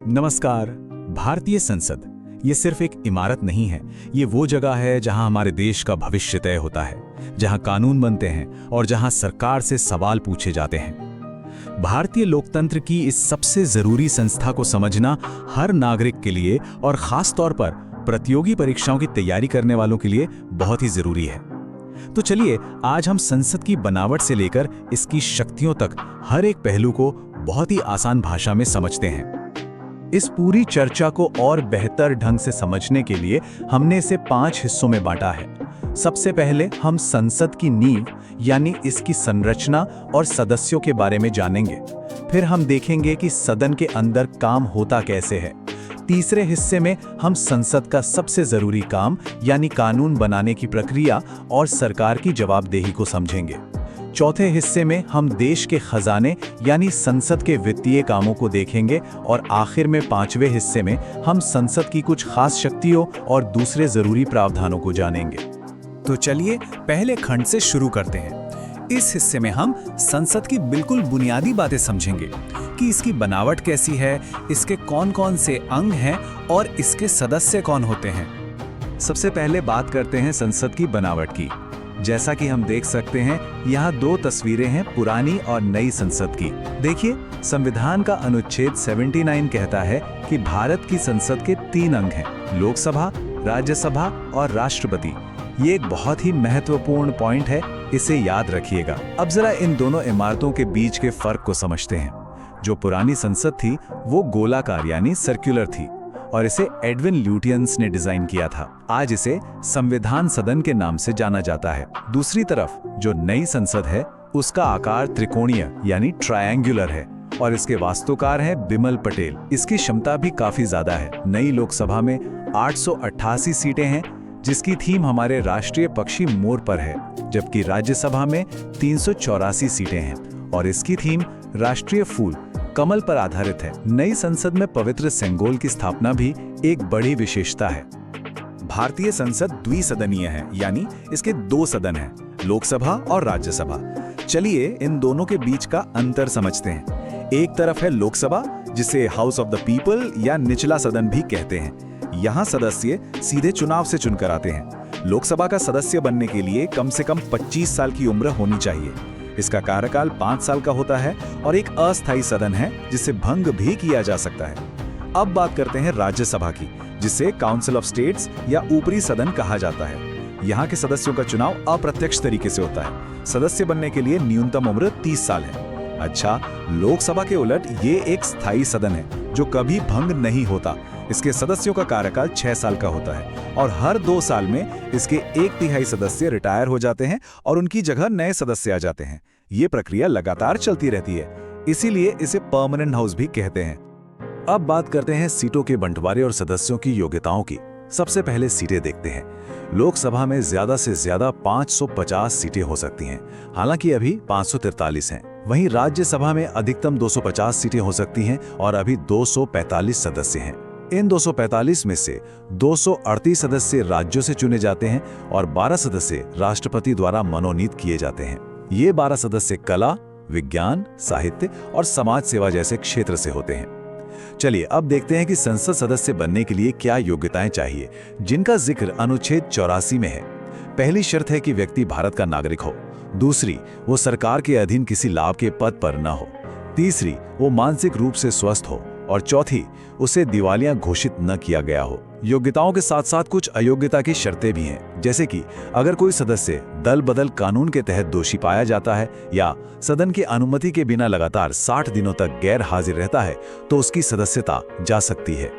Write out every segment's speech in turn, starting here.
नमस्कार। भारतीय संसद ये सिर्फ एक इमारत नहीं है, ये वो जगह है जहां हमारे देश का भविष्य तय होता है, जहां कानून बनते हैं और जहां सरकार से सवाल पूछे जाते हैं। भारतीय लोकतंत्र की इस सबसे जरूरी संस्था को समझना हर नागरिक के लिए और खास तौर पर प्रतियोगी परीक्षाओं की तैयारी करने वालों के लिए बहुत ही जरूरी है। तो चलिए आज हम संसद की बनावट से लेकर इसकी शक्तियों तक हर एक पहलू को बहुत ही आसान भाषा में समझते हैं। इस पूरी चर्चा को और बेहतर ढंग से समझने के लिए हमने इसे 5 हिस्सों में बांटा है। सबसे पहले हम संसद की नींव यानी इसकी संरचना और सदस्यों के बारे में जानेंगे। फिर हम देखेंगे कि सदन के अंदर काम होता कैसे है। तीसरे हिस्से में हम संसद का सबसे जरूरी काम यानी कानून बनाने की प्रक्रिया और सरकार की जवाबदेही को समझेंगे। चौथे हिस्से में हम देश के खजाने यानी संसद के वित्तीय कामों को देखेंगे और आखिर में 5वें हिस्से में हम संसद की कुछ खास शक्तियों और दूसरे जरूरी प्रावधानों को जानेंगे। तो चलिए पहले खंड से शुरू करते हैं। इस हिस्से में हम संसद की बिल्कुल बुनियादी बातें समझेंगे कि इसकी बनावट कैसी है, इसके कौन-कौन से अंग हैं और इसके सदस्य कौन होते हैं। सबसे पहले बात करते हैं संसद की बनावट की। जैसा कि हम देख सकते हैं, यहाँ 2 तस्वीरें हैं, पुरानी और नई संसद की। देखिए, संविधान का अनुच्छेद 79 कहता है कि भारत की संसद के 3 अंग हैं, लोकसभा, राज्यसभा और राष्ट्रपति। ये एक बहुत ही महत्वपूर्ण पॉइंट है, इसे याद रखिएगा। अब जरा इन दोनों इमारतों के बीच के फर्क को समझते हैं। जो पुरानी संसद थी वो गोलाकार यानी सर्कुलर थी और इसे एडविन ल्यूटियंस ने डिजाइन किया था। आज इसे संविधान सदन के नाम से जाना जाता है। दूसरी तरफ जो नई संसद है उसका आकार त्रिकोणीय यानी ट्रायंगुलर है और इसके वास्तुकार हैं बिमल पटेल। इसकी क्षमता भी काफी ज्यादा है। नई लोकसभा में 888 सीटें हैं, जिसकी थीम हमारे राष्ट्रीय पक्षी मोर पर है, जबकि राज्यसभा में 384 सीटें हैं और इसकी थीम राष्ट्रीय फूल कमल पर आधारित है। नई संसद में पवित्र सेंगोल की स्थापना भी एक बड़ी विशेषता है। भारतीय संसद द्विसदनीय है, यानी इसके 2 सदन हैं, लोकसभा और राज्यसभा। चलिए इन दोनों के बीच का अंतर समझते हैं। एक तरफ है लोकसभा, जिसे हाउस ऑफ द पीपल या निचला सदन भी कहते हैं। यहाँ सदस्य सीधे चुनाव से चुनकर आते हैं। लोकसभा का सदस्य बनने के लिए कम से कम 25 साल की उम्र होनी चाहिए। इसका कार्यकाल 5 साल का होता है और एक अस्थायी सदन है जिसे भंग भी किया जा सकता है। अब बात करते हैं राज्यसभा की, जिसे काउंसिल ऑफ स्टेट्स या ऊपरी सदन कहा जाता है। यहाँ के सदस्यों का चुनाव अप्रत्यक्ष तरीके से होता है। सदस्य बनने के लिए न्यूनतम उम्र 30 साल है। अच्छा, लोकसभा के उलट ये एक स्थायी सदन है जो कभी भंग नहीं होता। इसके सदस्यों का कार्यकाल 6 साल का होता है और हर 2 साल में इसके 1/3 सदस्य रिटायर हो जाते हैं और उनकी जगह नए सदस्य आ जाते हैं। ये प्रक्रिया लगातार चलती रहती है, इसीलिए इसे परमानेंट हाउस भी कहते हैं। अब बात करते हैं सीटों के बंटवारे और सदस्यों की योग्यताओं की। सबसे पहले सीटें देखते हैं। लोकसभा में ज्यादा से ज्यादा 550 सीटें हो सकती हैं, हालांकि अभी 543 हैं। वहीं राज्यसभा में अधिकतम 250 सीटें हो सकती हैं और अभी 245 सदस्य हैं। इन 245 में से 238 सदस्य राज्यों से चुने जाते हैं और 12 सदस्य राष्ट्रपति द्वारा मनोनीत किए जाते हैं। ये 12 सदस्य कला, विज्ञान, साहित्य और समाज सेवा जैसे क्षेत्र से होते हैं। चलिए अब देखते हैं कि संसद सदस्य बनने के लिए क्या योग्यताएं चाहिए, जिनका जिक्र अनुच्छेद 84 में है। पहली शर्त है कि व्यक्ति भारत का नागरिक हो। दूसरी, वो सरकार के अधीन किसी लाभ के पद पर न हो। तीसरी, वो मानसिक रूप से स्वस्थ हो और चौथी, उसे दिवालिया घोषित न किया गया हो। योग्यताओं के साथ साथ कुछ अयोग्यता की शर्तें भी हैं, जैसे कि अगर कोई सदस्य दल बदल कानून के तहत दोषी पाया जाता है या सदन की अनुमति के बिना लगातार 60 दिनों तक गैर हाजिर रहता है तो उसकी सदस्यता जा सकती है।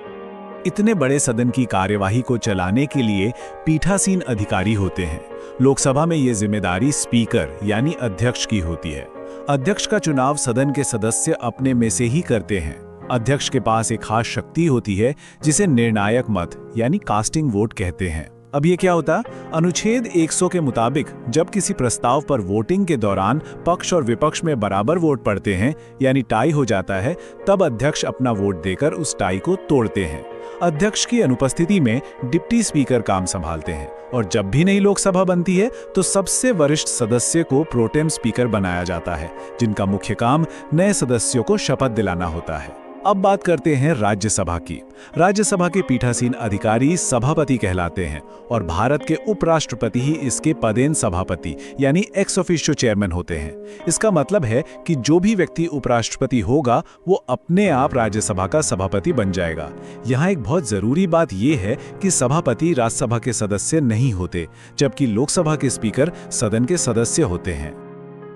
इतने बड़े सदन की कार्यवाही को चलाने के लिए पीठासीन अधिकारी होते हैं। लोकसभा में ये जिम्मेदारी स्पीकर यानी अध्यक्ष की होती है। अध्यक्ष का चुनाव सदन के सदस्य अपने में से ही करते हैं। अध्यक्ष के पास एक खास शक्ति होती है जिसे निर्णायक मत यानी कास्टिंग वोट कहते हैं। अब ये क्या होता? अनुच्छेद 100 के मुताबिक जब किसी प्रस्ताव पर वोटिंग के दौरान पक्ष और विपक्ष में बराबर वोट पड़ते हैं यानी टाई हो जाता है, तब अध्यक्ष अपना वोट देकर उस टाई को तोड़ते हैं। अध्यक्ष की अनुपस्थिति में डिप्टी स्पीकर काम संभालते हैं और जब भी नई लोकसभा बनती है तो सबसे वरिष्ठ सदस्य को प्रोटेम स्पीकर बनाया जाता है, जिनका मुख्य काम नए सदस्यों को शपथ दिलाना होता है। अब बात करते हैं राज्यसभा की। राज्यसभा के पीठासीन अधिकारी सभापति कहलाते हैं और भारत के उपराष्ट्रपति ही इसके पदेन सभापति यानी एक्स ऑफिशियो चेयरमैन होते हैं। इसका मतलब है कि जो भी व्यक्ति उपराष्ट्रपति होगा वो अपने आप राज्यसभा का सभापति बन जाएगा। यहाँ एक बहुत जरूरी बात यह है कि सभापति राज्यसभा के सदस्य नहीं होते, जबकि लोकसभा के स्पीकर सदन के सदस्य होते हैं।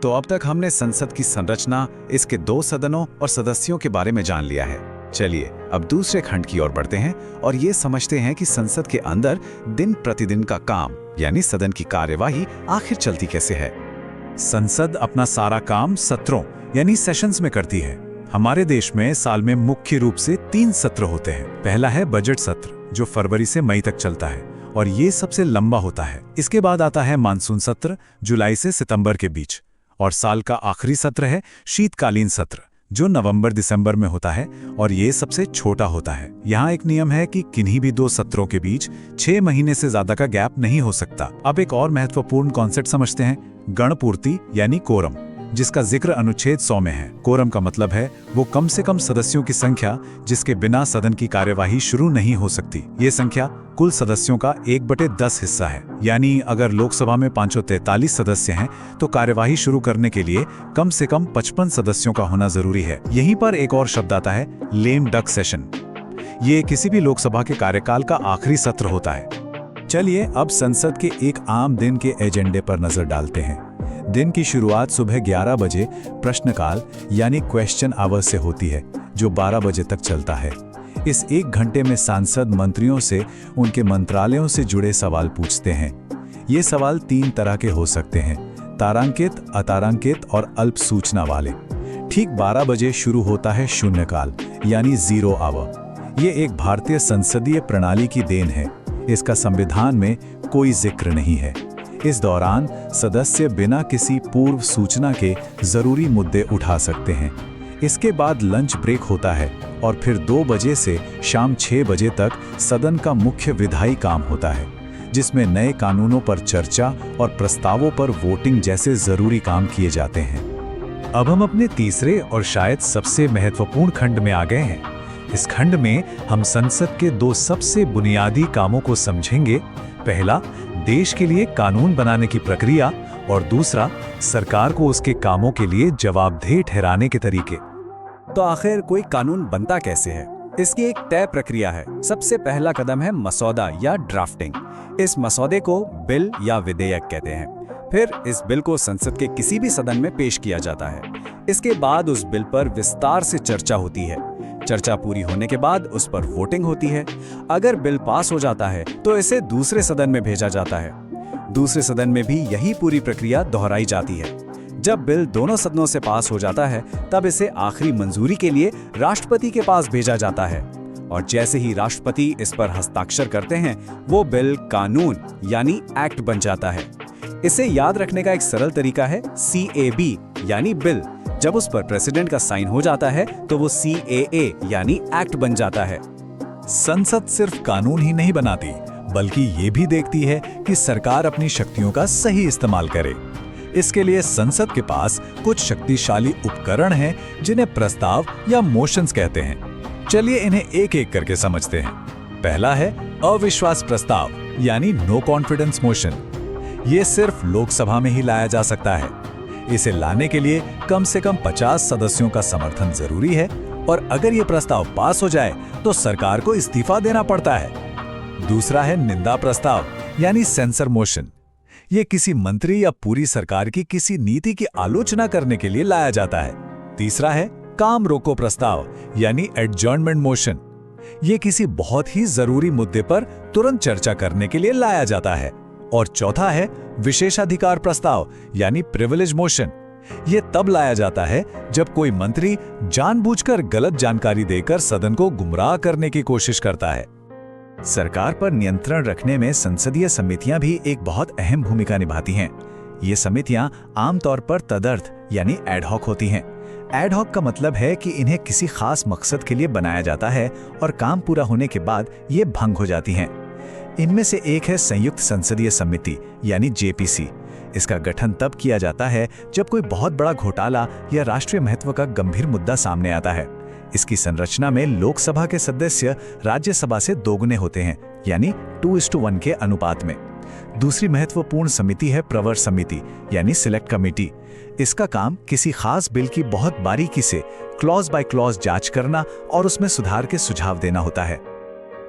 तो अब तक हमने संसद की संरचना, इसके 2 सदनों और सदस्यों के बारे में जान लिया है। चलिए अब दूसरे खंड की ओर बढ़ते हैं और ये समझते हैं कि संसद के अंदर दिन प्रतिदिन का काम यानी सदन की कार्यवाही आखिर चलती कैसे है। संसद अपना सारा काम सत्रों यानी सेशंस में करती है। हमारे देश में साल में मुख्य रूप से 3 सत्र होते हैं। पहला है बजट सत्र जो फरवरी से मई तक चलता है और ये सबसे लंबा होता है। इसके बाद आता है मानसून सत्र जुलाई से सितंबर के बीच, और साल का आखिरी सत्र है शीतकालीन सत्र जो नवंबर दिसंबर में होता है और ये सबसे छोटा होता है। यहाँ एक नियम है कि किन्हीं भी 2 सत्रों के बीच 6 महीने से ज्यादा का गैप नहीं हो सकता। अब एक और महत्वपूर्ण कॉन्सेप्ट समझते हैं, गणपूर्ति यानी कोरम, जिसका जिक्र अनुच्छेद 100 में है। कोरम का मतलब है वो कम से कम सदस्यों की संख्या जिसके बिना सदन की कार्यवाही शुरू नहीं हो सकती। ये संख्या कुल सदस्यों का 1/10 हिस्सा है। यानी अगर लोकसभा में 543 सदस्य हैं तो कार्यवाही शुरू करने के लिए कम से कम 55 सदस्यों का होना जरूरी है। यहीं पर एक और शब्द आता है लेम डक सेशन। ये किसी भी लोकसभा के कार्यकाल का आखिरी सत्र होता है। चलिए अब संसद के एक आम दिन के एजेंडे पर नजर डालते हैं। दिन की शुरुआत सुबह 11 बजे प्रश्नकाल यानी क्वेश्चन आवर से होती है जो 12 बजे तक चलता है। इस 1 घंटे में सांसद मंत्रियों से उनके मंत्रालयों से जुड़े सवाल पूछते हैं। ये सवाल 3 तरह के हो सकते हैं, तारांकित, अतारांकित और अल्प सूचना वाले। ठीक 12 बजे शुरू होता है शून्यकाल यानी 0 आवर। ये एक भारतीय संसदीय प्रणाली की देन है। इसका संविधान में कोई जिक्र नहीं है। इस दौरान सदस्य बिना किसी पूर्व सूचना के जरूरी मुद्दे उठा सकते हैं। इसके बाद लंच ब्रेक होता है और फिर 2 बजे से शाम 6 बजे तक सदन का मुख्य विधायी काम होता है, जिसमें नए कानूनों पर चर्चा और प्रस्तावों पर वोटिंग जैसे जरूरी काम किए जाते हैं। अब हम अपने तीसरे और शायद सबसे महत्वपूर्ण खंड में आ गए हैं। इस खंड में हम संसद के 2 सबसे बुनियादी कामों को समझेंगे। पहला, देश के लिए कानून बनाने की प्रक्रिया और दूसरा, सरकार को उसके कामों के लिए जवाबदेह ठहराने के तरीके। तो आखिर कोई कानून बनता कैसे है? इसकी एक तय प्रक्रिया है। सबसे पहला कदम है मसौदा या ड्राफ्टिंग। इस मसौदे को बिल या विधेयक कहते हैं। फिर इस बिल को संसद के किसी भी सदन में पेश किया जाता है। इसके बाद उस बिल पर विस्तार से चर्चा होती है। चर्चा पूरी होने के बाद उस पर वोटिंग होती है। अगर बिल पास हो जाता है तो इसे दूसरे सदन में भेजा जाता है। दूसरे सदन में भी यही पूरी प्रक्रिया दोहराई जाती है। जब बिल दोनों सदनों से पास हो जाता है तब इसे आखिरी मंजूरी के लिए राष्ट्रपति के पास भेजा जाता है और जैसे ही राष्ट्रपति इस पर हस्ताक्षर करते हैं वो बिल कानून यानी एक्ट बन जाता है। इसे याद रखने का एक सरल तरीका है CAB यानी बिल। जब उस पर प्रेसिडेंट का साइन हो जाता है तो वो CAA यानी एक्ट बन जाता है। संसद सिर्फ कानून ही नहीं बनाती बल्कि ये भी देखती है कि सरकार अपनी शक्तियों का सही इस्तेमाल करे। इसके लिए संसद के पास कुछ शक्तिशाली उपकरण हैं जिन्हें प्रस्ताव या मोशंस कहते हैं। चलिए इन्हें एक एक करके समझते हैं। पहला है अविश्वास प्रस्ताव यानी नो कॉन्फिडेंस मोशन। ये सिर्फ लोकसभा में ही लाया जा सकता है। इसे लाने के लिए कम से कम 50 सदस्यों का समर्थन जरूरी है और अगर ये प्रस्ताव पास हो जाए तो सरकार को इस्तीफा देना पड़ता है। दूसरा है निंदा प्रस्ताव यानी सेंसर मोशन। ये किसी मंत्री या पूरी सरकार की किसी नीति की आलोचना करने के लिए लाया जाता है। तीसरा है काम रोको प्रस्ताव यानी एडजर्नमेंट मोशन। ये किसी बहुत ही जरूरी मुद्दे पर तुरंत चर्चा करने के लिए लाया जाता है। और चौथा है विशेषाधिकार प्रस्ताव यानी प्रिविलेज मोशन। ये तब लाया जाता है जब कोई मंत्री जानबूझकर गलत जानकारी देकर सदन को गुमराह करने की कोशिश करता है। सरकार पर नियंत्रण रखने में संसदीय समितियां भी एक बहुत अहम भूमिका निभाती हैं। ये समितियां आमतौर पर तदर्थ यानी एडहॉक होती हैं। एडहॉक का मतलब है कि इन्हें किसी खास मकसद के लिए बनाया जाता है और काम पूरा होने के बाद ये भंग हो जाती हैं। इनमें से एक है संयुक्त संसदीय समिति यानी JPC। इसका गठन तब किया जाता है जब कोई बहुत बड़ा घोटाला या राष्ट्रीय महत्व का गंभीर मुद्दा सामने आता है। इसकी संरचना में लोकसभा के सदस्य राज्यसभा से दोगुने होते हैं, यानी 2:1 के अनुपात में। दूसरी महत्वपूर्ण समिति है प्रवर समिति, यानी सिलेक्ट कमेटी। इसका काम किसी खास बिल की बहुत बारीकी से क्लॉज बाय क्लॉज जांच करना और उसमें सुधार के सुझाव देना होता है।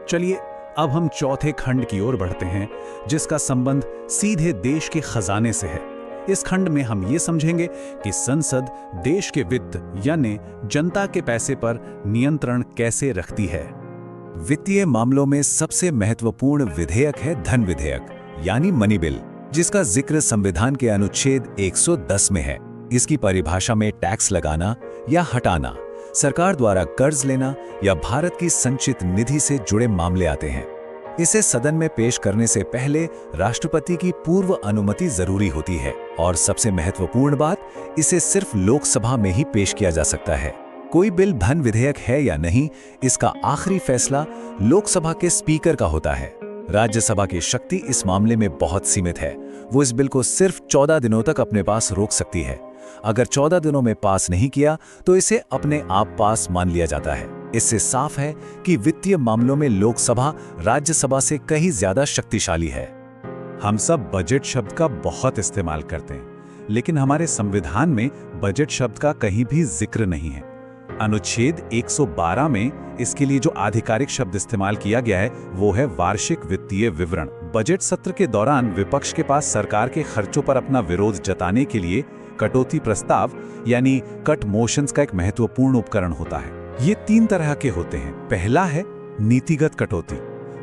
चलिए अब हम चौथे खंड की ओर बढ़ते हैं, जिसका संबंध सीधे देश के खजाने से है। इस खंड में हम ये समझेंगे कि संसद देश के वित्त यानी जनता के पैसे पर नियंत्रण कैसे रखती है। वित्तीय मामलों में सबसे महत्वपूर्ण विधेयक है धन विधेयक, यानी मनी बिल, जिसका जिक्र संविधान के अनुच्छेद 110 में है। इसकी परिभाषा में टैक्स लगाना या हटाना, सरकार द्वारा कर्ज लेना या भारत की संचित निधि से जुड़े मामले आते हैं। इसे सदन में पेश करने से पहले राष्ट्रपति की पूर्व अनुमति जरूरी होती है और सबसे महत्वपूर्ण बात, इसे सिर्फ लोकसभा में ही पेश किया जा सकता है। कोई बिल धन विधेयक है या नहीं, इसका आखिरी फैसला लोकसभा के स्पीकर का होता है। राज्यसभा की शक्ति इस मामले में बहुत सीमित है। वो इस बिल को सिर्फ 14 दिनों तक अपने पास रोक सकती है। अगर 14 दिनों में पास नहीं किया तो इसे अपने आप पास मान लिया जाता है। इससे साफ है कि वित्तीय मामलों में लोकसभा राज्यसभा से कहीं ज्यादा शक्तिशाली है। हम सब बजट शब्द का बहुत इस्तेमाल करते हैं, लेकिन हमारे संविधान में बजट शब्द का कहीं भी जिक्र नहीं है। अनुच्छेद 112 में इसके लिए जो आधिकारिक शब्द इस्तेमाल किया गया है वो है वार्षिक वित्तीय विवरण। बजट सत्र के दौरान विपक्ष के पास सरकार के खर्चों पर अपना विरोध जताने के लिए कटौती प्रस्ताव यानी कट मोशंस का एक महत्वपूर्ण उपकरण होता है। ये 3 तरह के होते हैं। पहला है नीतिगत कटौती,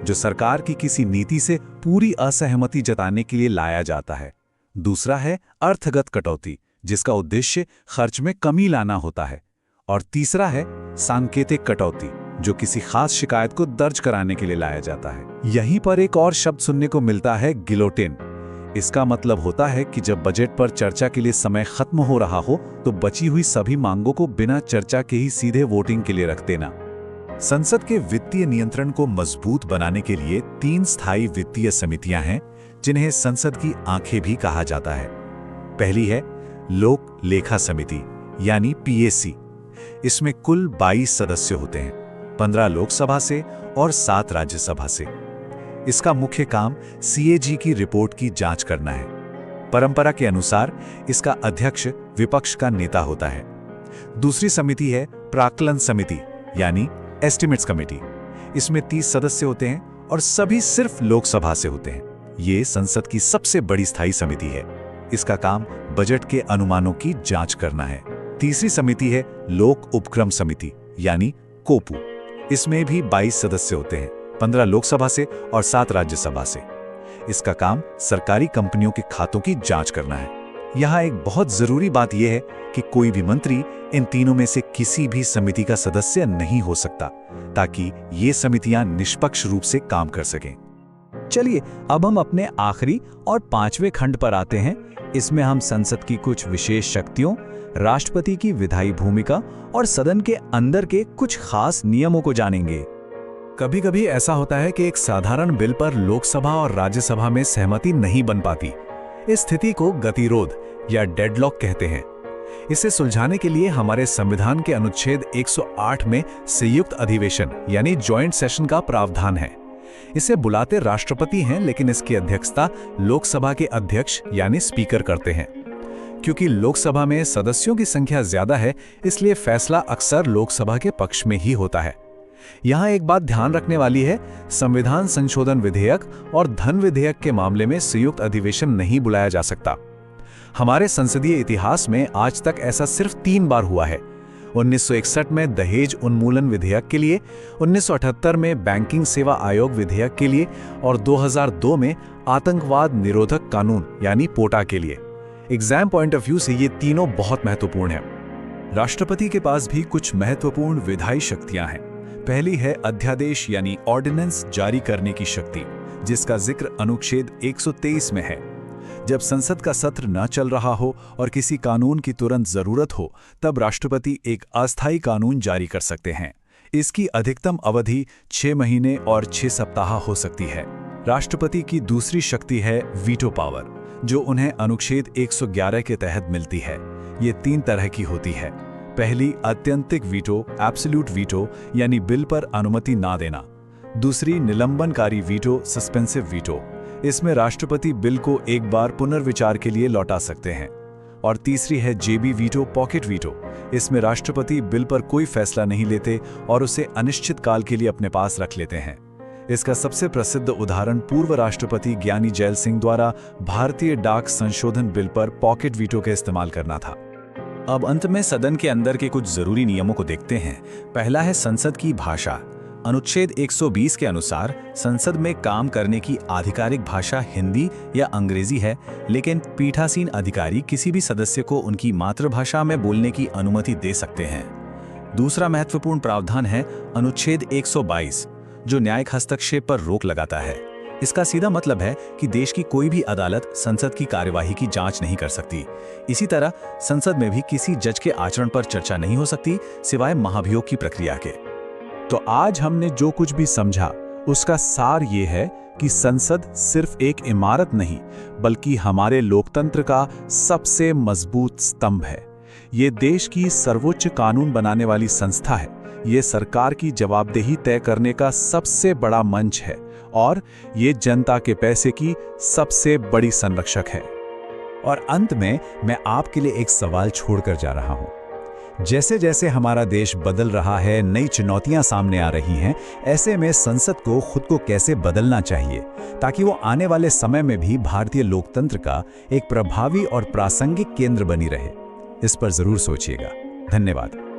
जो सरकार की किसी नीति से पूरी असहमति जताने के लिए लाया जाता है। दूसरा है अर्थगत कटौती, जिसका उद्देश्य खर्च में कमी लाना होता है। और तीसरा है सांकेतिक कटौती, जो किसी खास शिकायत को दर्ज कराने के लिए लाया जाता है। यहीं पर एक और शब्द सुनने को मिलता है, गिलोटिन। इसका मतलब होता है कि जब बजट पर चर्चा के लिए समय खत्म हो रहा हो तो बची हुई सभी मांगों को बिना चर्चा के ही सीधे वोटिंग के लिए रख देना। संसद के वित्तीय नियंत्रण को मजबूत बनाने के लिए 3 स्थायी वित्तीय समितियां हैं, जिन्हें संसद की आंखें भी कहा जाता है। पहली है लोक लेखा समिति, यानी PAC। इसमें कुल 22 सदस्य होते हैं, 15 लोकसभा से और 7 राज्यसभा से। इसका मुख्य काम CAG की रिपोर्ट की जांच करना है। परंपरा के अनुसार इसका अध्यक्ष विपक्ष का नेता होता है। दूसरी समिति है प्राक्कलन समिति, यानी एस्टिमेट्स कमेटी। इसमें 30 सदस्य होते हैं और सभी सिर्फ लोकसभा से होते हैं। ये संसद की सबसे बड़ी स्थायी समिति है। इसका काम बजट के अनुमानों की जांच करना है। तीसरी समिति है लोक उपक्रम समिति, यानी कोपू। इसमें भी 22 सदस्य होते हैं, 15 लोकसभा से और 7 राज्यसभा से। इसका काम सरकारी कंपनियों के खातों की जांच करना है। यहाँ एक बहुत जरूरी बात यह है कि कोई भी मंत्री इन तीनों में से किसी भी समिति का सदस्य नहीं हो सकता, ताकि ये समितियां निष्पक्ष रूप से काम कर सकें। चलिए अब हम अपने आखिरी और 5वें खंड पर आते हैं। इसमें हम संसद की कुछ विशेष शक्तियों, राष्ट्रपति की विधायी भूमिका और सदन के अंदर के कुछ खास नियमों को जानेंगे। कभी कभी ऐसा होता है कि एक साधारण बिल पर लोकसभा और राज्यसभा में सहमति नहीं बन पाती। इस स्थिति को गतिरोध या डेडलॉक कहते हैं। इसे सुलझाने के लिए हमारे संविधान के अनुच्छेद 108 में संयुक्त अधिवेशन यानी जॉइंट सेशन का प्रावधान है। इसे बुलाते राष्ट्रपति हैं, लेकिन इसकी अध्यक्षता लोकसभा के अध्यक्ष यानी स्पीकर करते हैं। क्योंकि लोकसभा में सदस्यों की संख्या ज्यादा है, इसलिए फैसला अक्सर लोकसभा के पक्ष में ही होता है। यहाँ एक बात ध्यान रखने वाली है, संविधान संशोधन विधेयक और धन विधेयक के मामले में संयुक्त अधिवेशन नहीं बुलाया जा सकता। हमारे संसदीय इतिहास में आज तक ऐसा सिर्फ 3 बार हुआ है। 1961 में दहेज उन्मूलन विधेयक के लिए, 1978 में बैंकिंग सेवा आयोग विधेयक के लिए और 2002 में आतंकवाद निरोधक कानून यानी पोटा के लिए। एग्जाम पॉइंट ऑफ व्यू से ये तीनों बहुत महत्वपूर्ण हैं। राष्ट्रपति के पास भी कुछ महत्वपूर्ण विधायी शक्तियां हैं। पहली है अध्यादेश यानी ऑर्डिनेंस जारी करने की शक्ति, जिसका जिक्र अनुच्छेद 123 में है। जब संसद का सत्र न चल रहा हो और किसी कानून की तुरंत जरूरत हो, तब राष्ट्रपति एक अस्थायी कानून जारी कर सकते हैं। इसकी अधिकतम अवधि 6 महीने और 6 सप्ताह हो सकती है। राष्ट्रपति की दूसरी शक्ति है वीटो पावर, जो उन्हें अनुच्छेद 111 के तहत मिलती है। ये 3 तरह की होती है। पहली आत्यंतिक वीटो, एब्सोल्यूट वीटो, यानी बिल पर अनुमति ना देना। दूसरी निलंबनकारी वीटो, सस्पेंसिव वीटो। इसमें राष्ट्रपति बिल को एक बार पुनर्विचार के लिए लौटा सकते हैं। और तीसरी है जेबी वीटो, पॉकेट वीटो। इसमें राष्ट्रपति बिल पर कोई फैसला नहीं लेते और उसे अनिश्चित काल के लिए अपने पास रख लेते हैं। इसका सबसे प्रसिद्ध उदाहरण पूर्व राष्ट्रपति ज्ञानी जैल सिंह द्वारा भारतीय डाक संशोधन बिल पर पॉकेट वीटो के इस्तेमाल करना था। अब अंत में सदन के अंदर के कुछ जरूरी नियमों को देखते हैं। पहला है संसद की भाषा। अनुच्छेद 120 के अनुसार संसद में काम करने की आधिकारिक भाषा हिंदी या अंग्रेजी है, लेकिन पीठासीन अधिकारी किसी भी सदस्य को उनकी मातृभाषा में बोलने की अनुमति दे सकते हैं। दूसरा महत्वपूर्ण प्रावधान है अनुच्छेद 122, जो न्यायिक हस्तक्षेप पर रोक लगाता है। इसका सीधा मतलब है कि देश की कोई भी अदालत संसद की कार्यवाही की जांच नहीं कर सकती। इसी तरह संसद में भी किसी जज के आचरण पर चर्चा नहीं हो सकती, सिवाय महाभियोग की प्रक्रिया के। तो आज हमने जो कुछ भी समझा उसका सार ये है कि संसद सिर्फ एक इमारत नहीं, बल्कि हमारे लोकतंत्र का सबसे मजबूत स्तंभ है। ये देश की सर्वोच्च कानून बनाने वाली संस्था है। ये सरकार की जवाबदेही तय करने का सबसे बड़ा मंच है और ये जनता के पैसे की सबसे बड़ी संरक्षक है। और अंत में मैं आपके लिए एक सवाल छोड़कर जा रहा हूं। जैसे जैसे हमारा देश बदल रहा है, नई चुनौतियां सामने आ रही हैं, ऐसे में संसद को खुद को कैसे बदलना चाहिए ताकि वो आने वाले समय में भी भारतीय लोकतंत्र का एक प्रभावी और प्रासंगिक केंद्र बनी रहे। इस पर जरूर सोचिएगा। धन्यवाद।